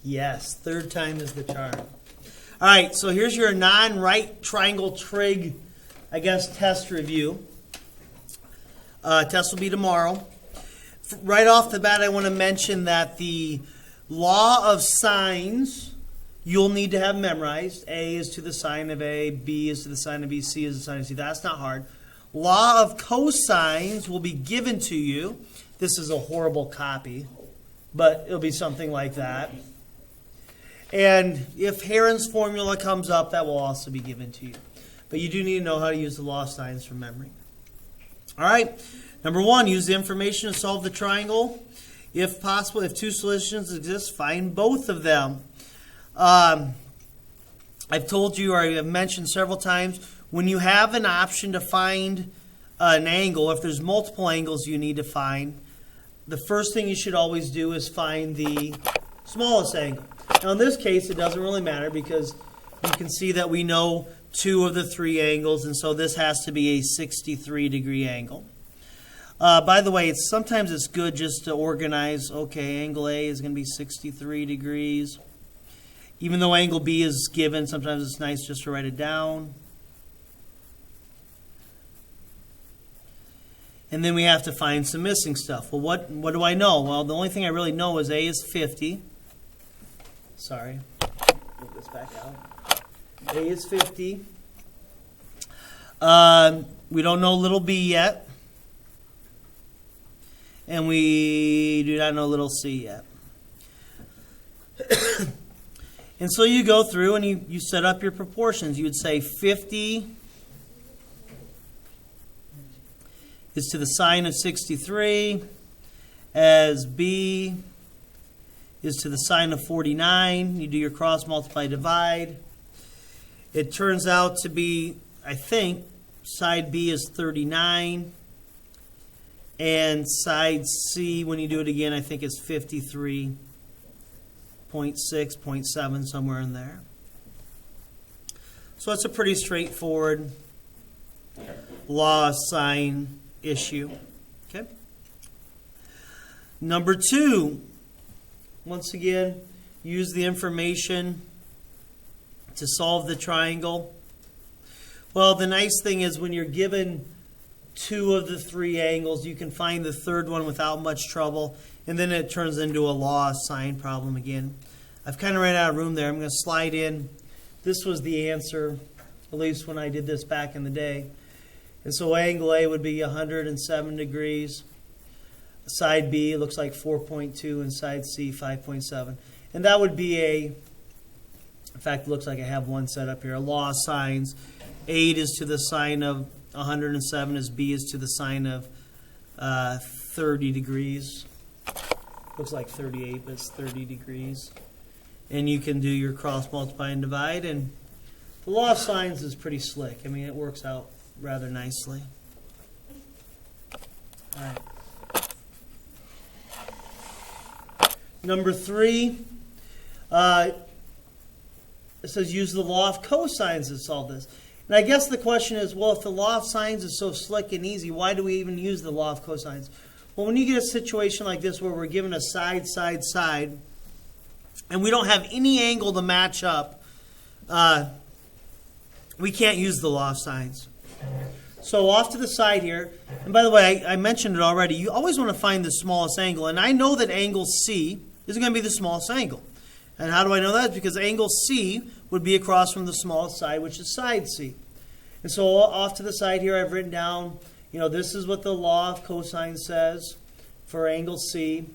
Yes, third time is the charm. All right, so here's your non-right triangle trig, I guess, test review. Test will be tomorrow. Right off the bat, I want to mention that the law of sines you'll need to have memorized. A is to the sine of A, B is to the sine of B, C is to the sine of C. That's not hard. Law of cosines will be given to you. This is a horrible copy, but it'll be something like that. And if Heron's formula comes up, that will also be given to you. But you do need to know how to use the law of sines from memory. All right. Number one, use the information to solve the triangle. If possible, if two solutions exist, find both of them. I've told you, or I've mentioned several times, when you have an option to find an angle, if there's multiple angles you need to find, the first thing you should always do is find the smallest angle. Now, in this case, it doesn't really matter because you can see that we know two of the three angles, and so this has to be a 63-degree angle. By the way, sometimes it's good just to organize, okay, angle A is going to be 63 degrees. Even though angle B is given, sometimes it's nice just to write it down. And then we have to find some missing stuff. Well, what do I know? Well, the only thing I really know is A is 50. Sorry, move this back out. A is 50. We don't know little b yet. And we do not know little c yet. And so you go through and you set up your proportions. You would say 50 is to the sine of 63, as b is to the sine of 49. You do your cross multiply divide. It turns out to be, I think, side b is 39. And side C, when you do it again, I think it's 53.6, 0.7, somewhere in there. So it's a pretty straightforward law of sine issue. Okay. Number two, once again, use the information to solve the triangle. Well, the nice thing is when you're given two of the three angles, you can find the third one without much trouble, and then it turns into a law of sine problem again. I've kind of ran out of room there. I'm going to slide in. This was the answer, at least when I did this back in the day. And so angle A would be 107 degrees. Side B looks like 4.2, and side C 5.7. And that would be in fact, it looks like I have one set up here, a law of sines. 8 is to the sine of 107 as B is to the sine of 30 degrees. Looks like 38, but it's 30 degrees. And you can do your cross multiply and divide. And the law of sines is pretty slick. I mean, it works out rather nicely. All right. Number 3, it says use the law of cosines to solve this. And I guess the question is, well, if the law of sines is so slick and easy, why do we even use the law of cosines? Well, when you get a situation like this where we're given a side, side, side, and we don't have any angle to match up, we can't use the law of sines. So off to the side here, and by the way, I mentioned it already, you always want to find the smallest angle, and I know that angle C is going to be the smallest angle. And how do I know that? It's because angle C would be across from the smallest side, which is side C. And so off to the side here, I've written down, this is what the law of cosine says for angle C.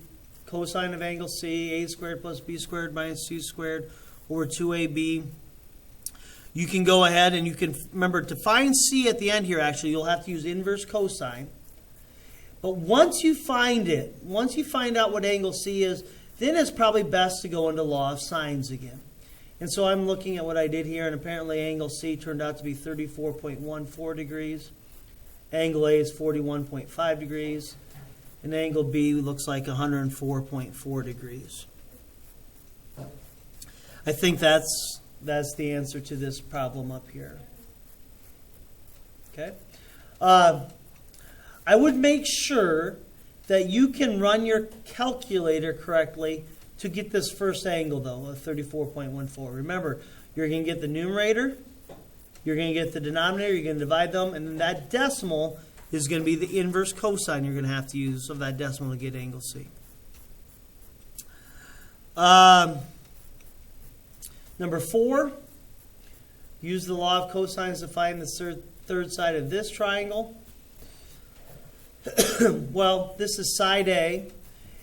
Cosine of angle C, a squared plus b squared minus c squared over 2ab. You can go ahead and you can, remember, to find C at the end here, actually, you'll have to use inverse cosine. But once you find it, once you find out what angle C is, then it's probably best to go into law of sines again. And so I'm looking at what I did here, and apparently angle C turned out to be 34.14 degrees. Angle A is 41.5 degrees. And angle B looks like 104.4 degrees. I think that's the answer to this problem up here. Okay? I would make sure that you can run your calculator correctly to get this first angle, though, of 34.14. Remember, you're going to get the numerator, you're going to get the denominator, you're going to divide them, and then that decimal is going to be the inverse cosine you're going to have to use of that decimal to get angle C. Number 4, use the law of cosines to find the third side of this triangle. Well, this is side A,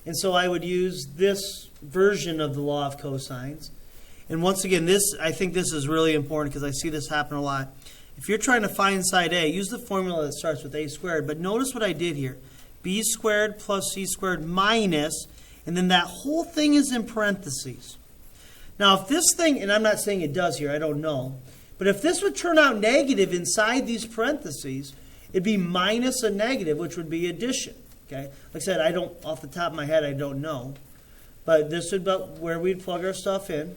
and so I would use this version of the law of cosines. And once again, I think this is really important because I see this happen a lot. If you're trying to find side A, use the formula that starts with a squared. But notice what I did here. B squared plus C squared minus, and then that whole thing is in parentheses. Now, if this thing, and I'm not saying it does here, I don't know, but if this would turn out negative inside these parentheses, it'd be minus a negative, which would be addition. Okay? Like I said, I don't, off the top of my head, I don't know. But this would be where we'd plug our stuff in.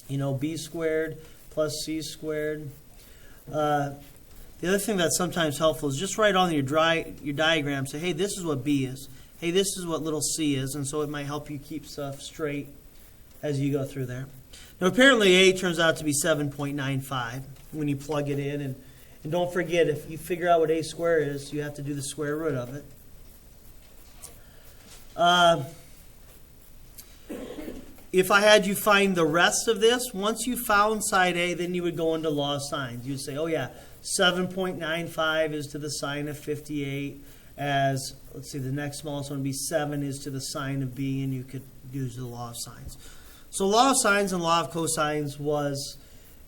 You know, B squared plus C squared. The other thing that's sometimes helpful is just write on your diagram, say, hey, this is what B is. Hey, this is what little c is, and so it might help you keep stuff straight as you go through there. Now, apparently A turns out to be 7.95 when you plug it in. And don't forget, if you figure out what A squared is, you have to do the square root of it. If I had you find the rest of this, once you found side A, then you would go into law of sines. You'd say, oh yeah, 7.95 is to the sine of 58, as, let's see, the next smallest one would be 7 is to the sine of B, and you could use the law of sines. So law of sines and law of cosines was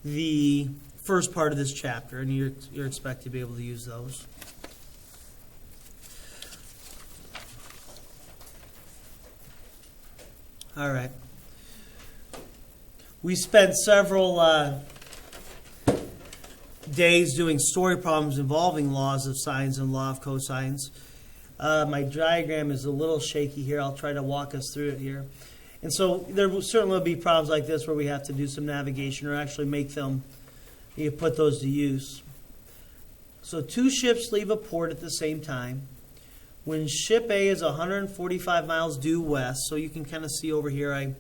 the first part of this chapter, and you're expected to be able to use those. All right. We spent several days doing story problems involving laws of sines and law of cosines. My diagram is a little shaky here. I'll try to walk us through it here. And so there will certainly be problems like this where we have to do some navigation or actually make them, you put those to use. So 2 ships leave a port at the same time. When ship A is 145 miles due west, so you can kind of see over here, I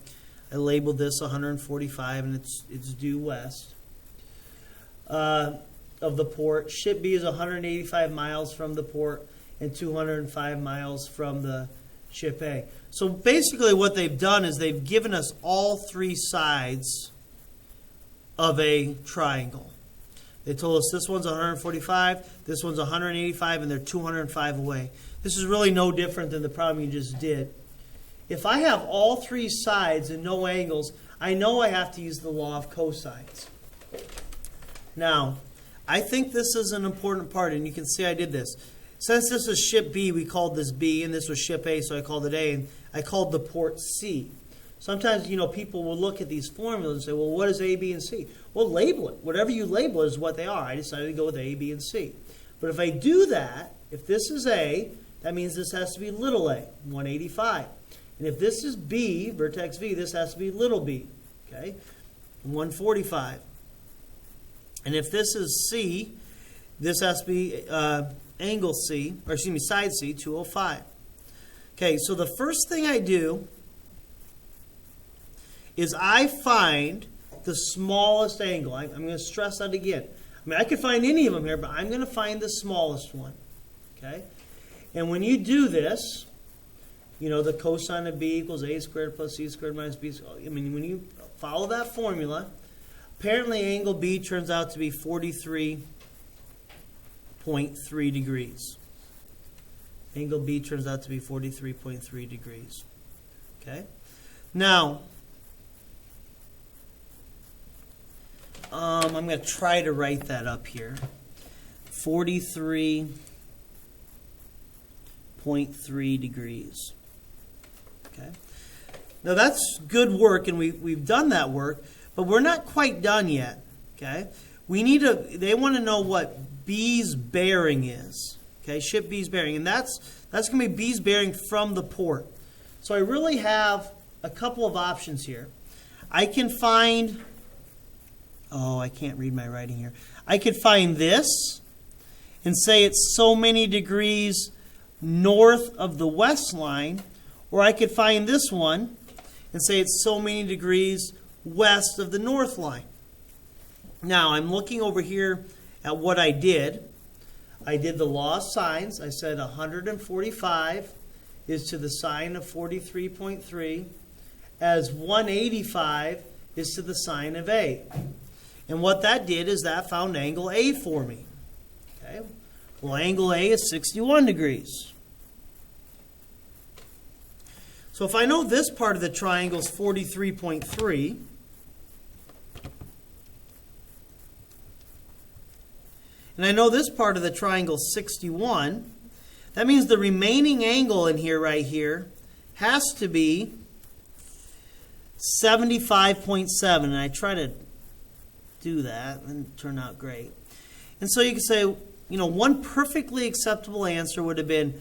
labeled this 145 and it's due west of the port. Ship B is 185 miles from the port and 205 miles from the ship A. So basically what they've done is they've given us all 3 sides of a triangle. They told us this one's 145, this one's 185, and they're 205 away. This is really no different than the problem you just did. If I have all 3 sides and no angles, I know I have to use the law of cosines. Now, I think this is an important part, and you can see I did this. Since this is ship B, we called this B, and this was ship A, so I called it A, and I called the port C. Sometimes, people will look at these formulas and say, well, what is A, B, and C? Well, label it. Whatever you label is what they are. I decided to go with A, B, and C. But if I do that, if this is A, that means this has to be little a, 185. And if this is B, vertex V, this has to be little b, okay, 145. And if this is C, this has to be angle C, or excuse me, side C, 205. Okay, so the first thing I do is I find the smallest angle. I'm going to stress that again. I mean, I could find any of them here, but I'm going to find the smallest one. Okay? And when you do this, the cosine of B equals A squared plus C squared minus B squared. I mean, when you follow that formula, apparently angle B turns out to be 43.3 degrees. Angle B turns out to be 43.3 degrees. Okay? Now, I'm going to try to write that up here. 43.3 degrees. Okay. Now that's good work, and we've done that work, but we're not quite done yet. Okay. They want to know what B's bearing is. Okay, ship B's bearing, and that's going to be B's bearing from the port. So I really have a couple of options here. I can find. Oh, I can't read my writing here. I could find this and say it's so many degrees north of the west line, or I could find this one and say it's so many degrees west of the north line. Now, I'm looking over here at what I did. I did the law of sines. I said 145 is to the sine of 43.3, as 185 is to the sine of A. And what that did is that found angle A for me. Okay. Well, angle A is 61 degrees. So if I know this part of the triangle is 43.3, and I know this part of the triangle is 61, that means the remaining angle in here, right here, has to be 75.7. And I try to do that, and it turned out great. And so you can say, one perfectly acceptable answer would have been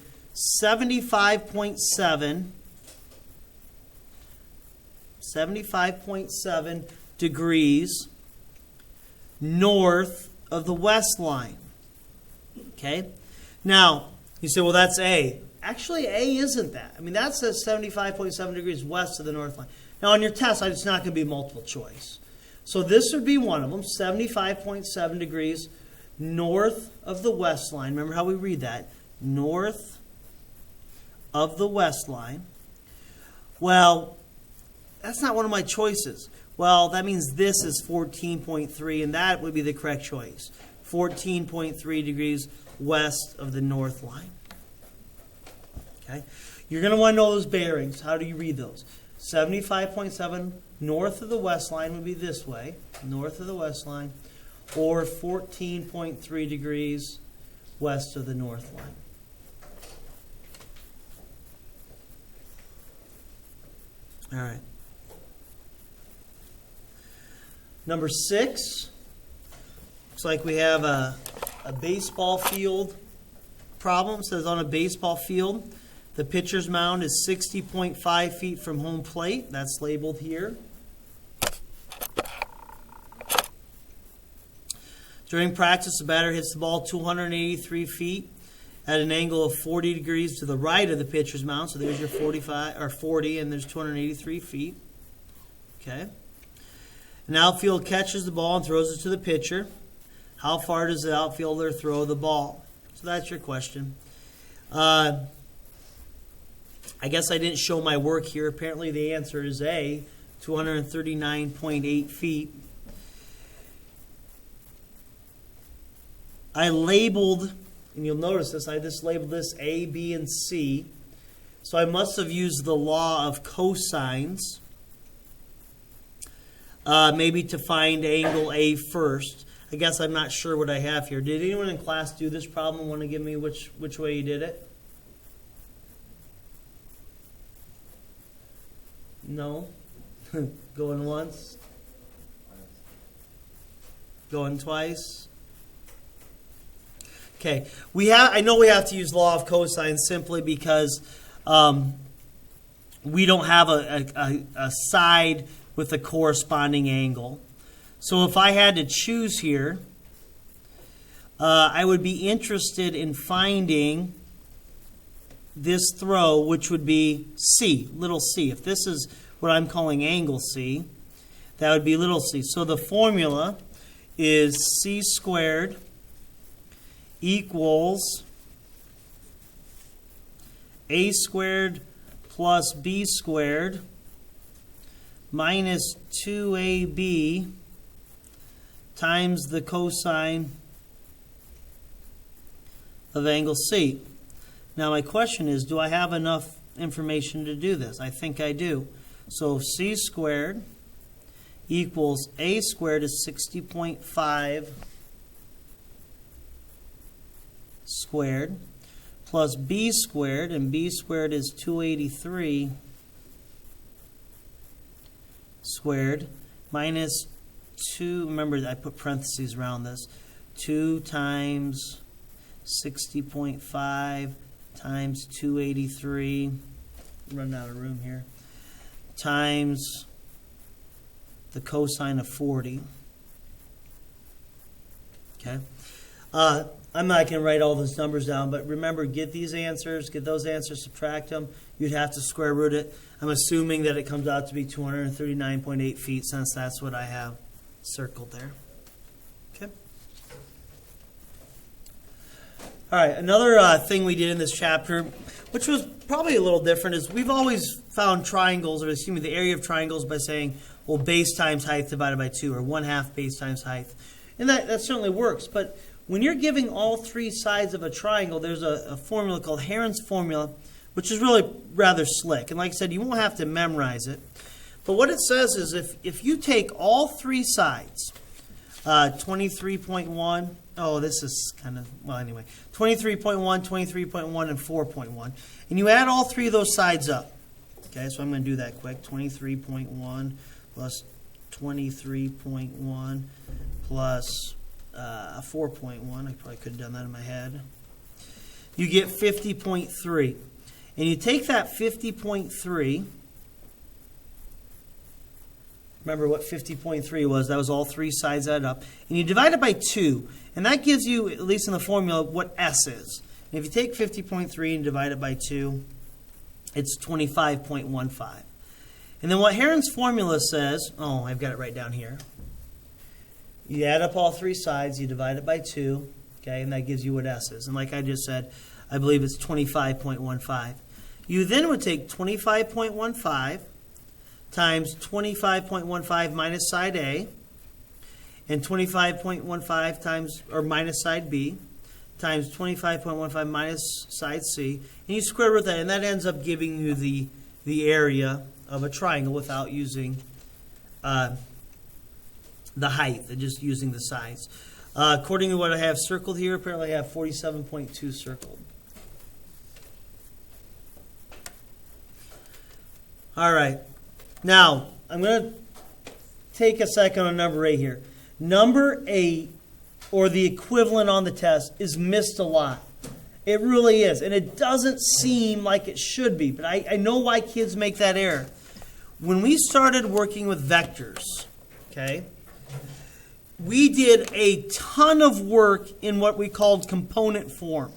75.7 degrees north of the west line. Okay? Now, you say, well, that's A. Actually, A isn't that. I mean, that says 75.7 degrees west of the north line. Now, on your test, it's not going to be multiple choice. So this would be one of them, 75.7 degrees north of the west line. Remember how we read that? North of the west line. Well, that's not one of my choices. Well, that means this is 14.3, and that would be the correct choice. 14.3 degrees west of the north line. Okay? You're going to want to know those bearings. How do you read those? 75.7 north of the west line would be this way, north of the west line, or 14.3 degrees west of the north line. All right. Number 6. Looks like we have a baseball field problem. It says on a baseball field, the pitcher's mound is 60.5 feet from home plate. That's labeled here. During practice, the batter hits the ball 283 feet at an angle of 40 degrees to the right of the pitcher's mound. So there's your 40, and there's 283 feet. Okay. An outfield catches the ball and throws it to the pitcher. How far does the outfielder throw the ball? So that's your question. I guess I didn't show my work here. Apparently the answer is A, 239.8 feet. I labeled, and you'll notice this, I just labeled this A, B, and C. So I must have used the law of cosines, maybe to find angle A first. I guess I'm not sure what I have here. Did anyone in class do this problem? Want to give me which way you did it? No? Going once? Going twice? Okay. I know we have to use law of cosine simply because we don't have a side with a corresponding angle. So if I had to choose here, I would be interested in finding this throw, which would be C, little c. If this is what I'm calling angle C, that would be little c. So the formula is C squared equals A squared plus B squared minus 2AB times the cosine of angle C. Now my question is, do I have enough information to do this? I think I do. So C squared equals A squared is 60.5 squared plus B squared, and B squared is 283 squared minus 2, remember I put parentheses around this, 2 times 60.5 times 283, running out of room here, times the cosine of 40. Okay. I'm not going to write all those numbers down, but remember, get these answers, get those answers, subtract them. You'd have to square root it. I'm assuming that it comes out to be 239.8 feet since that's what I have circled there. Okay. All right, another thing we did in this chapter, which was probably a little different, is we've always found triangles, or excuse me, the area of triangles by saying, well, base times height divided by 2, or 1/2 base times height. And that certainly works, but when you're giving all three sides of a triangle, there's a formula called Heron's formula, which is really rather slick. And like I said, you won't have to memorize it. But what it says is if you take all three sides, 23.1, oh, this is kind of, well, anyway, 23.1, 23.1, and 4.1, and you add all three of those sides up. Okay, so I'm going to do that quick. 23.1 plus 23.1 plus 4.1. I probably could have done that in my head. You get 50.3. And you take that 50.3. Remember what 50.3 was. That was all three sides added up. And you divide it by 2. And that gives you, at least in the formula, what S is. And if you take 50.3 and divide it by 2, it's 25.15. And then what Heron's formula says, oh, I've got it right down here. You add up all three sides, you divide it by 2, okay, and that gives you what S is. And like I just said, I believe it's 25.15. You then would take 25.15 times 25.15 minus side A, and 25.15 times, or minus side B, times 25.15 minus side C, and you square root that, and that ends up giving you the area of a triangle without using the height, and just using the sides. According to what I have circled here, apparently I have 47.2 circled. All right. Now, I'm going to take a second on number 8 here. Number 8, or the equivalent on the test, is missed a lot. It really is. And it doesn't seem like it should be, but I know why kids make that error. When we started working with vectors, okay, we did a ton of work in what we called component form.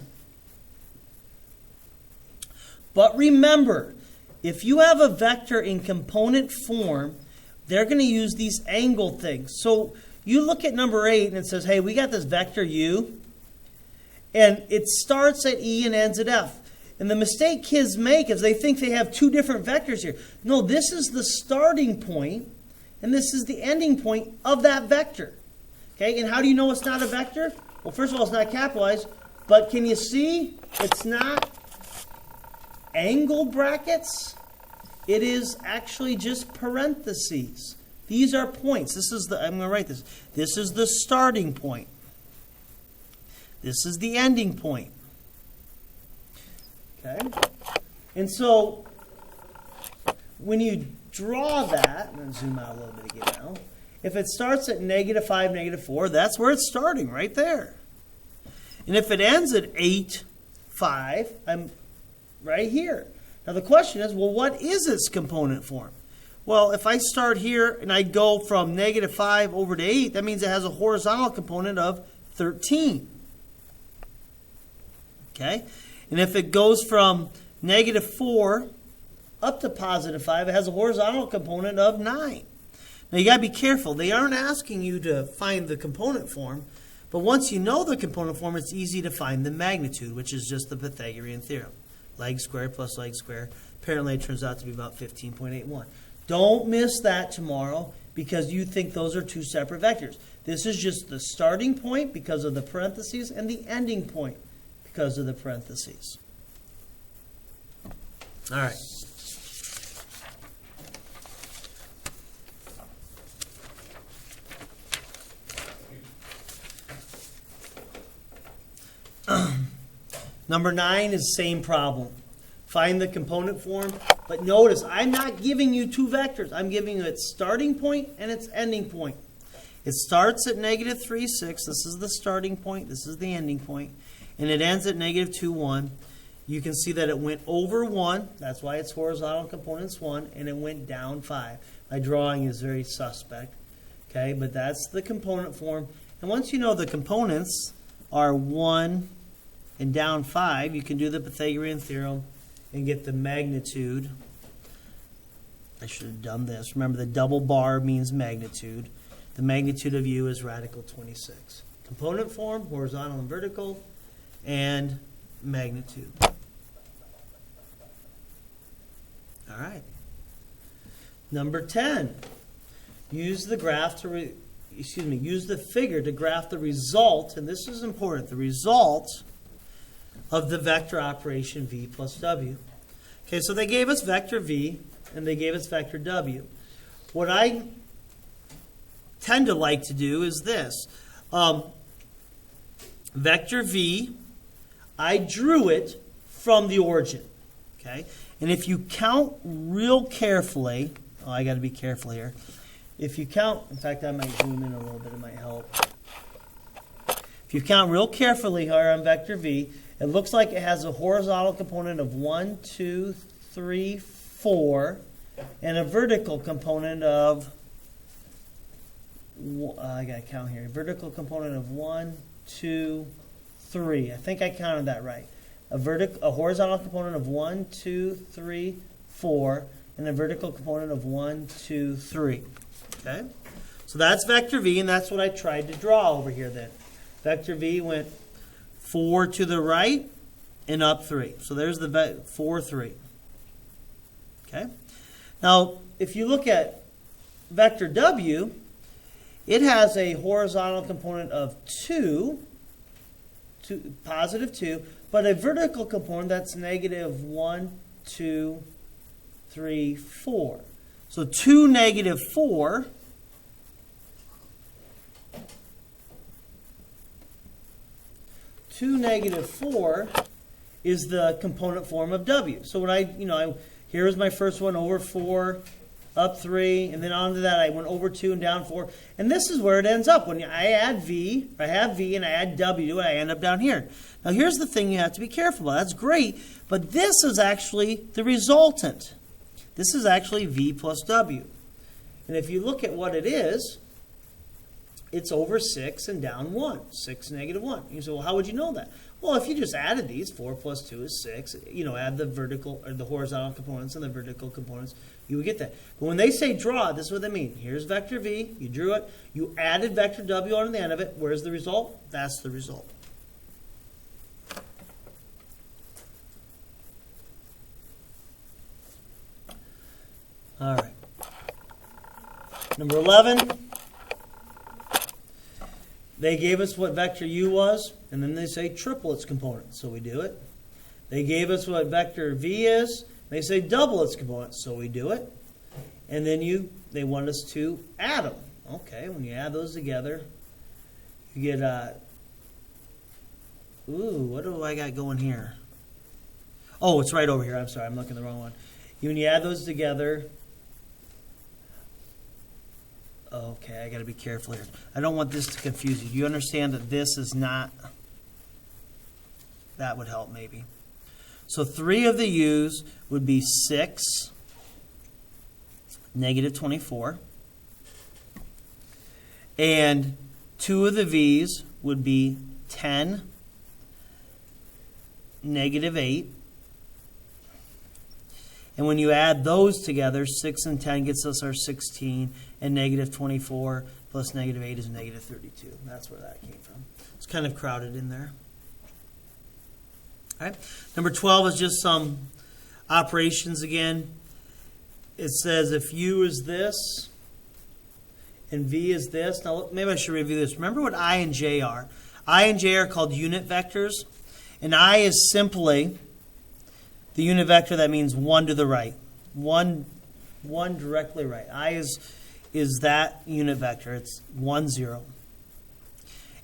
But remember, if you have a vector in component form, they're going to use these angle things. So you look at number 8 and it says, hey, we got this vector u, and it starts at E and ends at F. And the mistake kids make is they think they have two different vectors here. No, this is the starting point, and this is the ending point of that vector. Okay, and how do you know it's not a vector? Well, first of all, it's not capitalized, but can you see it's not angle brackets? It is actually just parentheses. These are points. This is the, I'm going to write this. This is the starting point. This is the ending point. Okay? And so, when you draw that, I'm going to zoom out a little bit again now. If it starts at -5, -4, that's where it's starting, right there. And if it ends at 8, 5, I'm right here. Now the question is, well, what is its component form? Well, if I start here and I go from -5 over to 8, that means it has a horizontal component of 13. Okay? And if it goes from -4 up to +5, it has a horizontal component of 9. Now you got to be careful. They aren't asking you to find the component form, but once you know the component form, it's easy to find the magnitude, which is just the Pythagorean theorem. Leg squared plus leg squared. Apparently it turns out to be about 15.81. Don't miss that tomorrow because you think those are two separate vectors. This is just the starting point because of the parentheses and the ending point because of the parentheses. All right. Number 9 is same problem. Find the component form. But notice, I'm not giving you two vectors. I'm giving you its starting point and its ending point. It starts at -3, 6. This is the starting point. This is the ending point. And it ends at -2, 1. You can see that it went over 1. That's why its horizontal component's 1. And it went down 5. My drawing is very suspect. Okay, but that's the component form. And once you know the components are 1 and down 5, you can do the Pythagorean theorem and get the magnitude I should have done this. Remember, the double bar means magnitude. The magnitude of u is radical 26. Component form, horizontal and vertical, and magnitude. All right. Number 10. Use the graph to use the figure to graph the result, and this is important, the result of the vector operation v plus w. Okay, so they gave us vector v and they gave us vector w. What I tend to like to do is this. Vector v, I drew it from the origin. Okay, and if you count real carefully, I got to be careful here. If you count, in fact, I might zoom in a little bit, it might help. If you count real carefully here on vector v, it looks like it has a horizontal component of 1, 2, 3, 4, and a vertical component of, I got to count here, vertical component of 1, 2, 3. I think I counted that right. A horizontal component of 1, 2, 3, 4, and a vertical component of 1, 2, 3. Okay? So that's vector v, and that's what I tried to draw over here then. Vector v went 4 to the right and up 3. So there's the 4, 3. Okay? Now, if you look at vector w, it has a horizontal component of 2, positive 2, but a vertical component that's negative 1, 2, 3, 4. So 2, negative 4. Two negative 4 is the component form of w. So when here is my first one, over 4, up 3, and then onto that I went over 2 and down 4. And this is where it ends up. When I add v, I have v and I add w, I end up down here. Now here's the thing you have to be careful about. That's great, but this is actually the resultant. This is actually v plus w. And if you look at what it is, it's over 6 and down 1. 6, negative 1. You say, well, how would you know that? Well, if you just added these, 4 plus 2 is 6. Add the vertical or the horizontal components and the vertical components, you would get that. But when they say draw, this is what they mean. Here's vector v. You drew it. You added vector w on the end of it. Where's the result? That's the result. All right. Number 11. They gave us what vector u was, and then they say triple its component, so we do it. They gave us what vector v is, and they say double its component, so we do it. And then they want us to add them. Okay, when you add those together, you get what do I got going here? Oh, it's right over here. I'm sorry, I'm looking at the wrong one. When you add those together, okay, I got to be careful here. I don't want this to confuse you. Do you understand that this is not? That would help maybe. So 3 of the u's would be 6, negative 24. And 2 of the v's would be 10, negative 8. And when you add those together, 6 and 10 gets us our 16, and negative 24 plus negative 8 is negative 32. That's where that came from. It's kind of crowded in there. All right. Number 12 is just some operations again. It says if u is this and v is this. Now, maybe I should review this. Remember what I and j are. I and j are called unit vectors, and I is simply the unit vector that means 1 to the right. One directly right. I is that unit vector. It's 1, 0.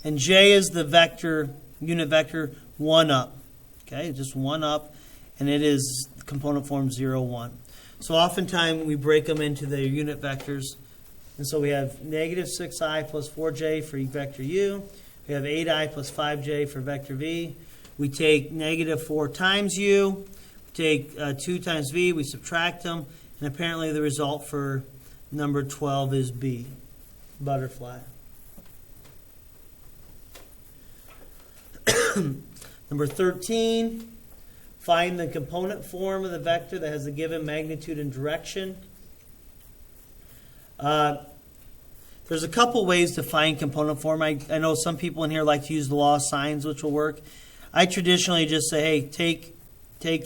And j is the unit vector 1 up. Okay, just 1 up, and it is component form 0, 1. So oftentimes we break them into their unit vectors. And so we have negative 6i plus 4j for vector u. We have 8i plus 5j for vector v. We take negative 4 times u. Take 2 times v, we subtract them, and apparently the result for number 12 is B, butterfly. Number 13, find the component form of the vector that has the given magnitude and direction. There's a couple ways to find component form. I know some people in here like to use the law of sines, which will work. I traditionally just say, hey, take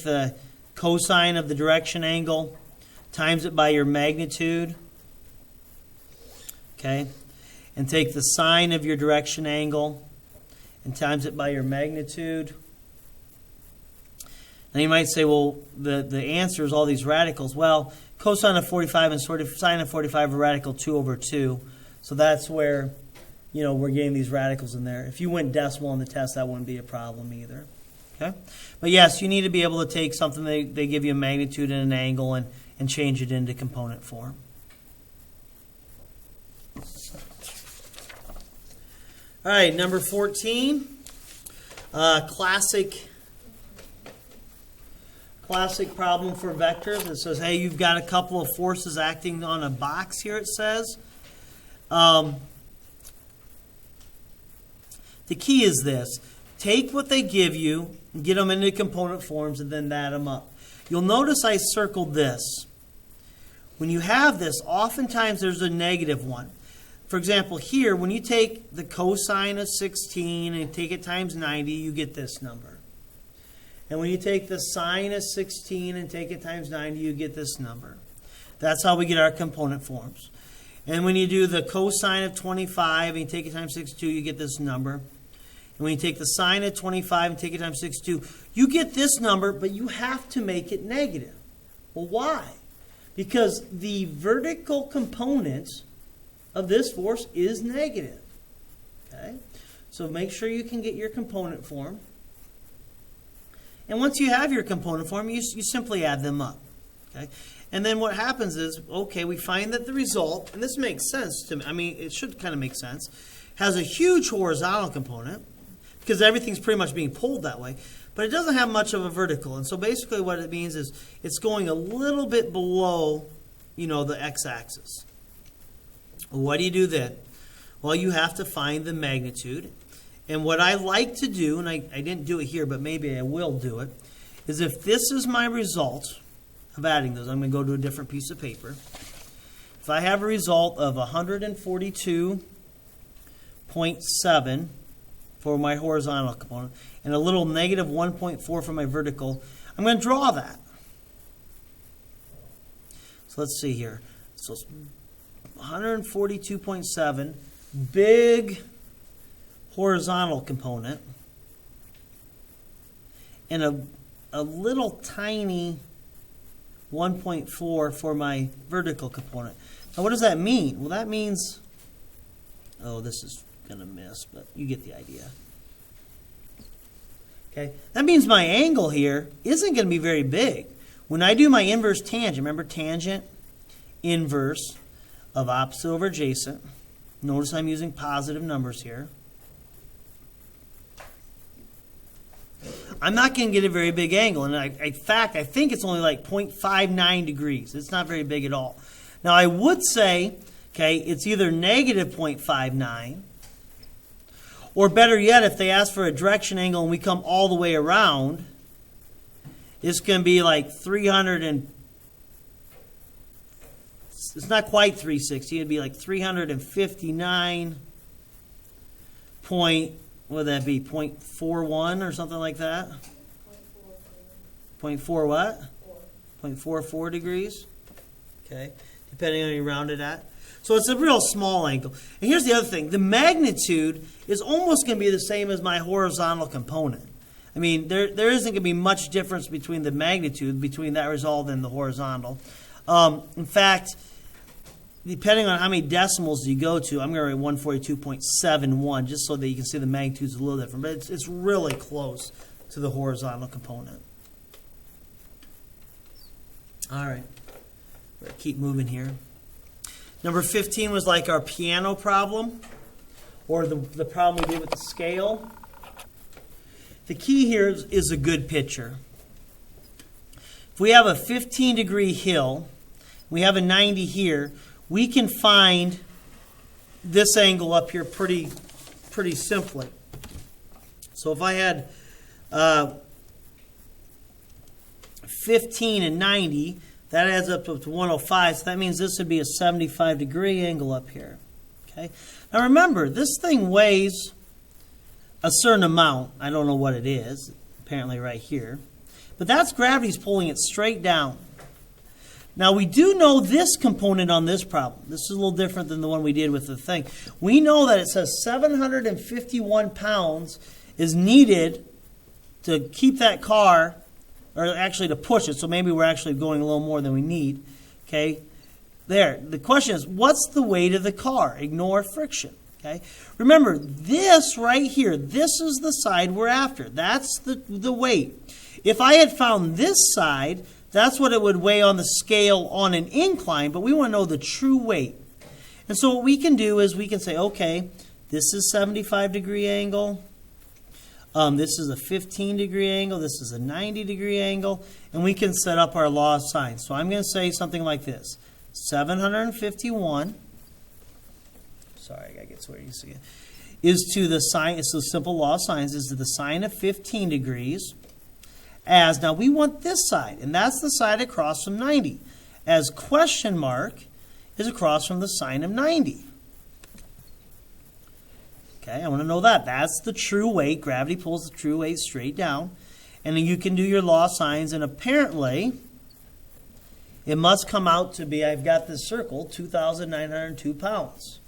the cosine of the direction angle, times it by your magnitude, okay, and take the sine of your direction angle and times it by your magnitude. Now you might say, well, the answer is all these radicals. Well, cosine of 45 and sine of 45 are radical 2 over 2. So that's where, we're getting these radicals in there. If you went decimal on the test, that wouldn't be a problem either. Okay? But yes, you need to be able to take something, they give you a magnitude and an angle and change it into component form. All right, number 14, classic problem for vectors. It says, hey, you've got a couple of forces acting on a box here, it says. The key is this. Take what they give you, and get them into component forms, and then add them up. You'll notice I circled this. When you have this, oftentimes there's a negative one. For example, here, when you take the cosine of 16 and take it times 90, you get this number. And when you take the sine of 16 and take it times 90, you get this number. That's how we get our component forms. And when you do the cosine of 25 and you take it times 62, you get this number. And when you take the sine of 25 and take it times 62, you get this number, but you have to make it negative. Well, why? Because the vertical component of this force is negative. Okay? So make sure you can get your component form. And once you have your component form, you simply add them up. Okay? And then what happens is, okay, we find that the result, and this makes sense to me, it should kind of make sense, has a huge horizontal component because everything's pretty much being pulled that way, but it doesn't have much of a vertical. And so basically what it means is it's going a little bit below, the x-axis. What do you do then? Well, you have to find the magnitude. And what I like to do, and I didn't do it here, but maybe I will do it, is if this is my result of adding those, I'm going to go to a different piece of paper. If I have a result of 142.7 for my horizontal component and a little negative 1.4 for my vertical, I'm going to draw that. So let's see here. So 142.7, big horizontal component, and a little tiny 1.4 for my vertical component. Now what does that mean? Well, that means, this is going to miss, but you get the idea. Okay, that means my angle here isn't going to be very big. When I do my inverse tangent, remember tangent, inverse of opposite over adjacent. Notice I'm using positive numbers here. I'm not going to get a very big angle. And in fact, I think it's only like 0.59 degrees. It's not very big at all. Now, I would say, okay, it's either negative 0.59, or better yet, if they ask for a direction angle and we come all the way around, it's going to be like 300 and... It's not quite 360. It'd be like 359 point... What would that be? 0.41 or something like that? 0.4 what? 0.44 degrees. Okay. Depending on how you round it at. So it's a real small angle. And here's the other thing. The magnitude is almost going to be the same as my horizontal component. I mean, there isn't going to be much difference between the magnitude between that result and the horizontal. In fact, depending on how many decimals you go to, I'm going to write 142.71 just so that you can see the magnitude's a little different. But it's really close to the horizontal component. All right. We're keep moving here. Number 15 was like our piano problem, or the problem we did with the scale. The key here is a good picture. If we have a 15-degree hill, we have a 90 here, we can find this angle up here pretty simply. So if I had 15 and 90, That adds up to 105, so that means this would be a 75-degree angle up here. Okay. Now remember, this thing weighs a certain amount. I don't know what it is, apparently right here. But that's gravity's pulling it straight down. Now we do know this component on this problem. This is a little different than the one we did with the thing. We know that it says 751 pounds is needed to keep that car, or actually to push it, so maybe we're actually going a little more than we need. Okay, there. The question is, what's the weight of the car? Ignore friction. Okay, remember this right here. This is the side we're after. That's the weight. If I had found this side, that's what it would weigh on the scale on an incline, but we want to know the true weight. And so what we can do is we can say, okay, this is 75-degree angle. This is a 15-degree angle. This is a 90-degree angle. And we can set up our law of sines. So I'm going to say something like this. 751, sorry, I got to get to where you see it, is to the sine, it's a simple law of sines, is to the sine of 15 degrees. As, now we want this side, and that's the side across from 90, as question mark is across from the sine of 90. Okay, I want to know that. That's the true weight. Gravity pulls the true weight straight down. And then you can do your law of sines, and apparently it must come out to be, I've got this circle, 2,902 pounds.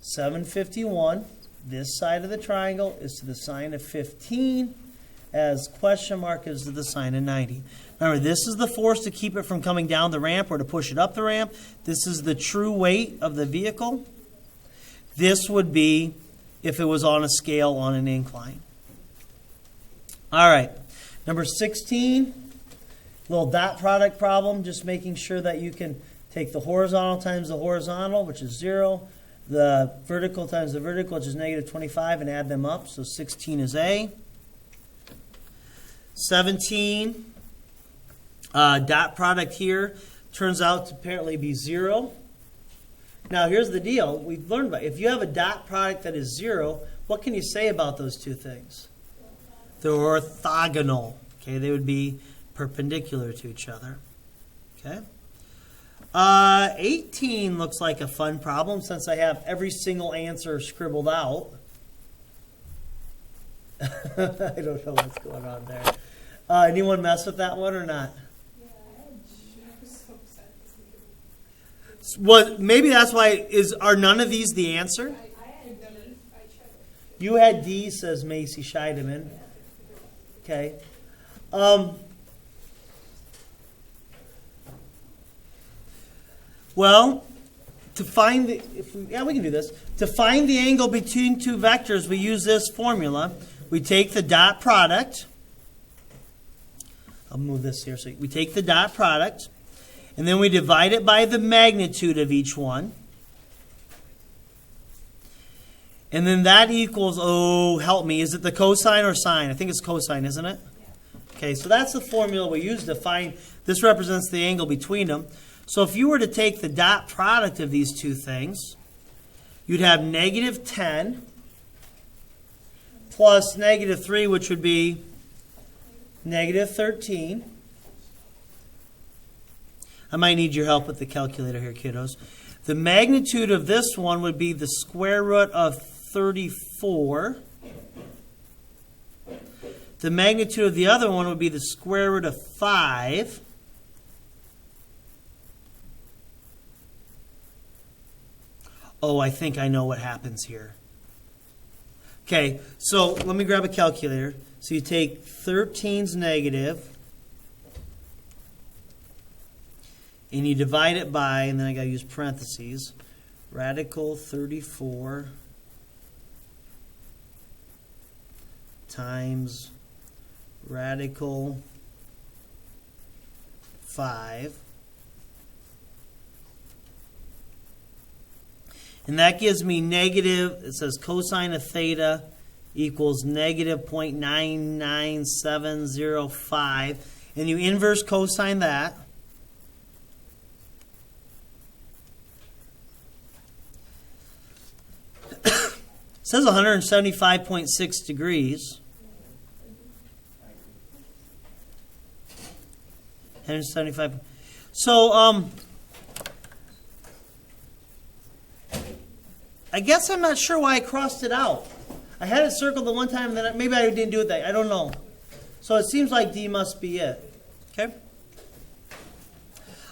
751, this side of the triangle is to the sine of 15, as question mark is to the sine of 90. Remember, this is the force to keep it from coming down the ramp or to push it up the ramp. This is the true weight of the vehicle. This would be if it was on a scale on an incline. All right, number 16, little dot product problem, just making sure that you can take the horizontal times the horizontal, which is 0, the vertical times the vertical, which is negative 25, and add them up. So 16 is A. 17, dot product here turns out to apparently be 0. Now here's the deal. We've learned about it. If you have a dot product that is 0, what can you say about those two things? They're orthogonal. Okay, they would be perpendicular to each other. Okay. 18 looks like a fun problem since I have every single answer scribbled out. I don't know what's going on there. Anyone mess with that one or not? Well, maybe that's why are none of these the answer? You had D, says Macy Scheidemann. Okay. Well, to find the, we can do this. To find the angle between two vectors, we use this formula. We take the dot product. I'll move this here. So we take the dot product, and then we divide it by the magnitude of each one. And then that equals, oh, help me, is it the cosine or sine? I think it's cosine, isn't it? Okay, so that's the formula we use to find, this represents the angle between them. So if you were to take the dot product of these two things, you'd have negative 10 plus negative 3, which would be negative 13. I might need your help with the calculator here, kiddos. The magnitude of this one would be the square root of 34. The magnitude of the other one would be the square root of 5. Oh, I think I know what happens here. Okay, so let me grab a calculator. So you take 13's negative, and you divide it by, and then I got to use parentheses, radical 34 times radical 5. And that gives me negative, it says cosine of theta equals negative 0.99705. And you inverse cosine that. It says 175.6 degrees. 175. So, I guess I'm not sure why I crossed it out. I had it circled the one time, then maybe I didn't do it that. I don't know. So it seems like D must be it. Okay?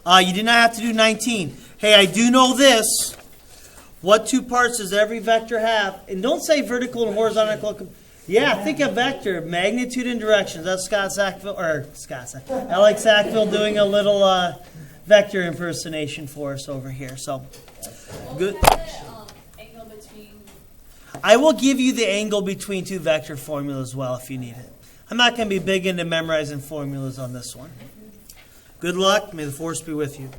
You did not have to do 19. Hey, I do know this. What two parts does every vector have? And don't say vertical and horizontal. Yeah, think of vector, magnitude and directions. That's Alex Sackville doing a little vector impersonation for us over here. So, good. Angle between. I will give you the angle between two vector formulas as well if you need it. I'm not going to be big into memorizing formulas on this one. Good luck. May the force be with you.